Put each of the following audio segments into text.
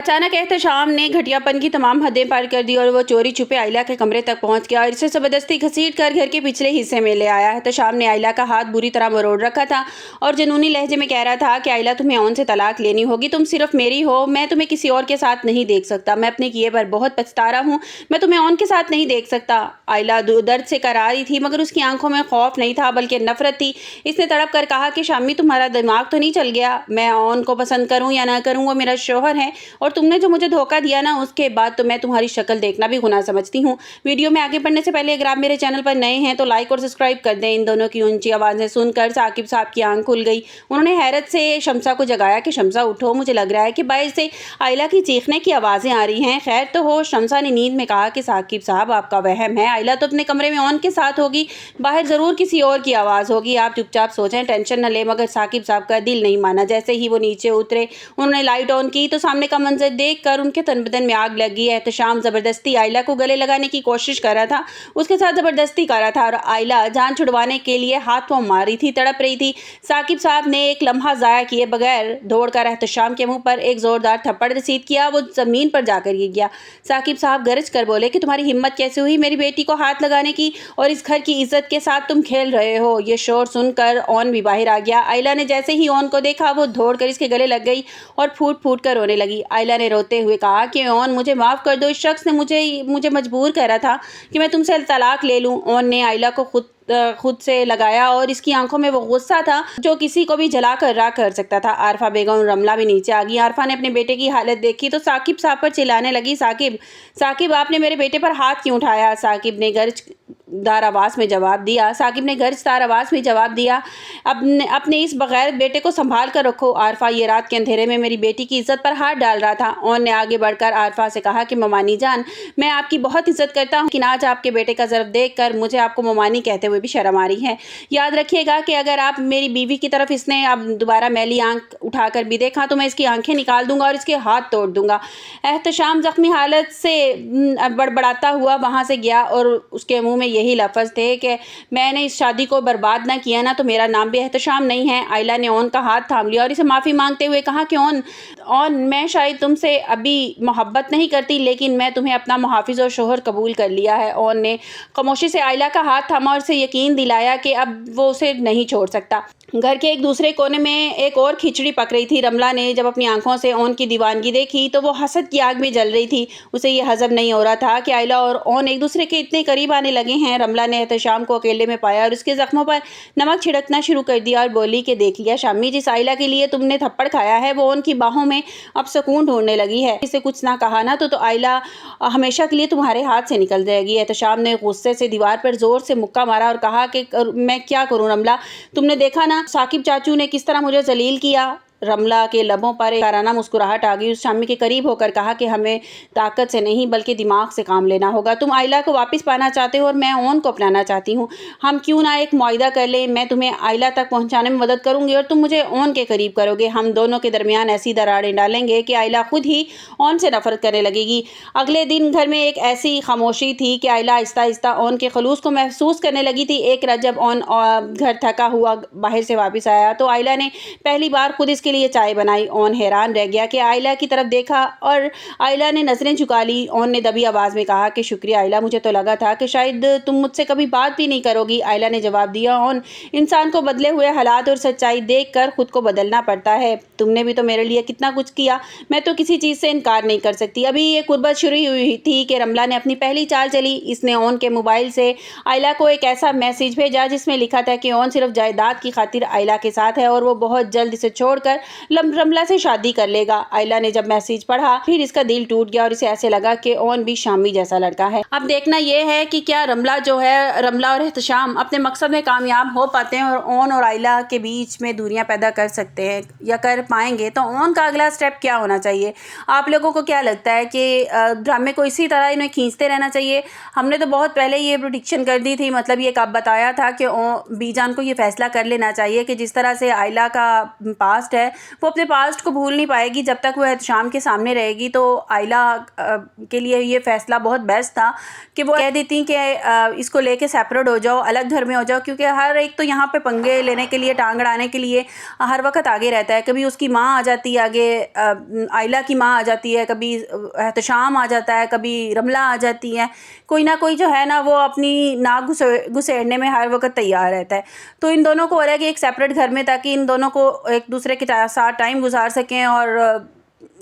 अचानक एहतशाम ने घटियापन की तमाम हदें पार कर दी और वो चोरी छुपे आयला के कमरे तक पहुंच गया और इसे ज़बरदस्ती घसीट कर घर के पिछले हिस्से में ले आया। एहतशाम ने आयला का हाथ बुरी तरह मरोड़ रखा था और जुनूनी लहजे में कह रहा था कि आयला, तुम्हें ओन से तलाक लेनी होगी, तुम सिर्फ मेरी हो, मैं तुम्हें किसी और के साथ नहीं देख सकता, मैं अपने किए पर बहुत पछता रहा हूँ, मैं तुम्हें ओन के साथ नहीं देख सकता। आयला दर्द से करा रही थी मगर उसकी आंखों में खौफ नहीं था बल्कि नफरत थी। इसने तड़प कर कहा कि शामी, तुम्हारा दिमाग तो नहीं चल गया? मैं ओन को पसंद करूँ या ना करूँ, वो मेरा शौहर है और तुमने जो मुझे धोखा दिया ना, उसके बाद तो मैं तुम्हारी शक्ल देखना भी गुनाह समझती हूँ। वीडियो में आगे बढ़ने से पहले अगर आप मेरे चैनल पर नए हैं तो लाइक और सब्सक्राइब कर दें। इन दोनों की ऊंची आवाज़ें सुनकर साकिब साहब की आंख खुल गई। उन्होंने हैरत से शमसा को जगाया कि शमसा उठो, मुझे लग रहा है कि बाहर से आयला की चीखने की आवाज़ें आ रही हैं। खैर तो हो। शमसा ने नींद में कहा कि साकिब साहब, आपका वहम है, आयला तो अपने कमरे में ओन के साथ होगी, बाहर ज़रूर किसी और की आवाज़ होगी, आप चुपचाप सो जाएं, टेंशन न ले। मगर साकिब साहब का दिल नहीं माना। जैसे ही वो नीचे उतरे, उन्होंने लाइट ऑन की तो सामने का मंजर देख कर उनके तन बदन में आग लगी। एहतशाम ज़बरदस्ती आयला को गले लगाने की कोशिश कर रहा था, उसके साथ ज़बरदस्ती कर रहा था और आयला जान छुड़वाने के लिए हाथ पांव मार रही थी, तड़प रही थी। साकिब साहब ने एक लम्हा ज़ाया किए बगैर दौड़कर एहतशाम के मुंह पर एक ज़ोरदार थप्पड़ रसीद किया। वो ज़मीन पर जाकर गिर गया। साकिब साहब गरज कर बोले कि तुम्हारी हिम्मत कैसे हुई मेरी बेटी को हाथ लगाने की, और इस घर की इज्जत के साथ तुम खेल रहे हो। ये शोर सुनकर ओन भी बाहर आ गया। आयला ने जैसे ही ओन को देखा, वो दौड़कर इसके गले लग गई और फूट फूट कर रोने लगी। आयला ने रोते हुए कहा कि ओन, मुझे माफ़ कर दो, इस शख्स ने मुझे मजबूर कर रहा था कि मैं तुमसे तलाक ले लूं। ओन ने आयला को खुद से लगाया और इसकी आंखों में वो गुस्सा था जो किसी को भी जला कर राख कर सकता था। आरफा बेगम रमला भी नीचे आ गई। आरफा ने अपने बेटे की हालत देखी तो साकिब साहब पर चिल्लाने लगी, साकिब साकिब, आपने मेरे बेटे पर हाथ क्यों उठाया? साकिब ने गर्जदार आवाज़ में जवाब दिया, अपने इस बगैर बेटे को संभाल कर रखो। आरफा, ये रात के अंधेरे में मेरी बेटी की इज्जत पर हाथ डाल रहा था। ओन ने आगे बढ़कर आरफा से कहा कि ममानी जान, मैं आपकी बहुत इज्जत करता हूँ, लेकिन आज आपके बेटे का ज़र्फ देख कर मुझे आपको ममानी कहते हुए भी शर्म आ रही है। याद रखिएगा कि अगर आप मेरी बीवी की तरफ इसने अब दोबारा मैली आंख उठाकर भी देखा तो मैं इसकी आंखें निकाल दूंगा और इसके हाथ तोड़ दूंगा। एहतशाम जख्मी हालत से बड़बड़ाता हुआ वहां से गया और उसके मुंह में यही लफ्ज़ थे कि मैंने इस शादी को बर्बाद ना किया ना तो मेरा नाम भी एहतशाम नहीं है। आयला ने ओन का हाथ थाम लिया और इसे माफ़ी मांगते हुए कहा कि ओन, मैं शायद तुमसे अभी मोहब्बत नहीं करती, लेकिन मैं तुम्हें अपना मुहाफिज और शोहर कबूल कर लिया है। ओन ने खामोशी से आयला का हाथ थामा और उसे यकीन दिलाया कि अब वो उसे नहीं छोड़ सकता। घर के एक दूसरे कोने में एक और खिचड़ी पक रही थी। रमला ने जब अपनी आंखों से ओन की दीवानगी देखी तो वो हसद की आग में जल रही थी। उसे ये हजम नहीं हो रहा था कि आयला और ओन एक दूसरे के इतने करीब आने लगे हैं। रमला ने एहतशाम को अकेले में पाया और उसके जख्मों पर नमक छिड़कना शुरू कर दिया और बोली कि देख लिया शामी, जिस आयला के लिए तुमने थप्पड़ खाया है वो ओन की बाहों में अब सुकून ढूंढने लगी है। इसे कुछ ना कहा ना तो आयला हमेशा के लिए तुम्हारे हाथ से निकल जाएगी। एहतशाम ने गुस्से से दीवार पर जोर से मुक्का मारा और कहा कि मैं क्या करूं रमला, तुमने देखा ना साकिब चाचू ने किस तरह मुझे जलील किया। रमला के लबों पर एक काराना मुस्कुराहट आ गई। उस शामी के करीब होकर कहा कि हमें ताकत से नहीं बल्कि दिमाग से काम लेना होगा। तुम आयला को वापस पाना चाहते हो और मैं ओन को अपनाना चाहती हूँ। हम क्यों ना एक मुआहदा कर लें, मैं तुम्हें आयला तक पहुँचाने में मदद करूँगी और तुम मुझे ओन के करीब करोगे। हम दोनों के दरमियान ऐसी दरारें डालेंगे कि आयला खुद ही ओन से नफरत करने लगेगी। अगले दिन घर में एक ऐसी खामोशी थी कि आयला आहिस्ता आहिस्ता ओन के खलूस को महसूस करने लगी थी। एक रात जब ओन घर थका हुआ बाहर से वापस आया तो आयला ने पहली बार खुद इसके लिए चाय बनाई। ओन हैरान रह गया कि आयला की तरफ देखा और आयला ने नजरें झुका ली। ओन ने दबी आवाज में कहा कि शुक्रिया आयला, मुझे तो लगा था कि शायद तुम मुझसे कभी बात भी नहीं करोगी। आयला ने जवाब दिया, ओन, इंसान को बदले हुए हालात और सच्चाई देखकर खुद को बदलना पड़ता है। तुमने भी तो मेरे लिए कितना कुछ किया, मैं तो किसी चीज से इनकार नहीं कर सकती। अभी ये कुर्बत शुरू हुई थी कि रमला ने अपनी पहली चाल चली। इसने ओन के मोबाइल से आयला को एक ऐसा मैसेज भेजा जिसमें लिखा था कि ओन सिर्फ जायदाद की खातिर आयला के साथ है और वो बहुत जल्द इसे छोड़कर रमला से शादी कर लेगा। आयला ने जब मैसेज पढ़ा फिर इसका दिल टूट गया और इसे ऐसे लगा कि ओन भी शामी जैसा लड़का है। अब देखना यह है कि क्या रमला और एहतशाम अपने मकसद में कामयाब हो पाते हैं और ओन और आयला के बीच में दूरियां पैदा कर सकते हैं या कर पाएंगे। तो ओन का अगला स्टेप क्या होना चाहिए? आप लोगों को क्या लगता है कि ड्रामे को इसी तरह इन्हें खींचते रहना चाहिए? हमने तो बहुत पहले ये प्रेडिक्शन कर दी थी, मतलब ये कब बताया था कि बीजान को ये फैसला कर लेना चाहिए कि जिस तरह से आयला का पास्ट है وہ اپنے پاسٹ کو بھول نہیں پائے گی جب تک وہ احتشام کے سامنے رہے گی. تو آئلہ کے لیے یہ فیصلہ بہت بیسٹ تھا کہ وہ کہہ دیتی کہ اس کو لے کے سیپریٹ ہو جاؤ, الگ گھر میں ہو جاؤ, کیونکہ ہر ایک تو یہاں پہ پنگے لینے کے لیے, ٹانگ اڑانے کے لیے ہر وقت آگے رہتا ہے. کبھی اس کی ماں آ جاتی ہے آگے, آئلہ کی ماں آ جاتی ہے, کبھی احتشام آ جاتا ہے, کبھی رملہ آ جاتی ہے. کوئی نہ کوئی جو ہے نا وہ اپنی ناک گھسیڑنے میں ہر وقت تیار رہتا ہے. تو ان دونوں کو ہو رہا ہے کہ ایک سیپریٹ گھر میں, تاکہ ان دونوں کو ایک دوسرے کے ساتھ ٹائم گزار سکیں اور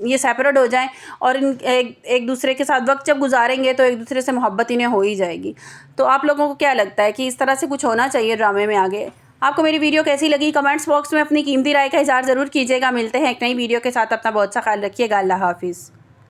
یہ سیپریٹ ہو جائیں, اور ایک دوسرے کے ساتھ وقت جب گزاریں گے تو ایک دوسرے سے محبت انہیں ہو ہی جائے گی. تو آپ لوگوں کو کیا لگتا ہے کہ اس طرح سے کچھ ہونا چاہیے ڈرامے میں آگے؟ آپ کو میری ویڈیو کیسی لگی کمنٹس باکس میں اپنی قیمتی رائے کا اظہار ضرور کیجیے گا. ملتے ہیں ایک نئی ویڈیو کے ساتھ, اپنا بہت سا خیال رکھیے گا. اللہ حافظ.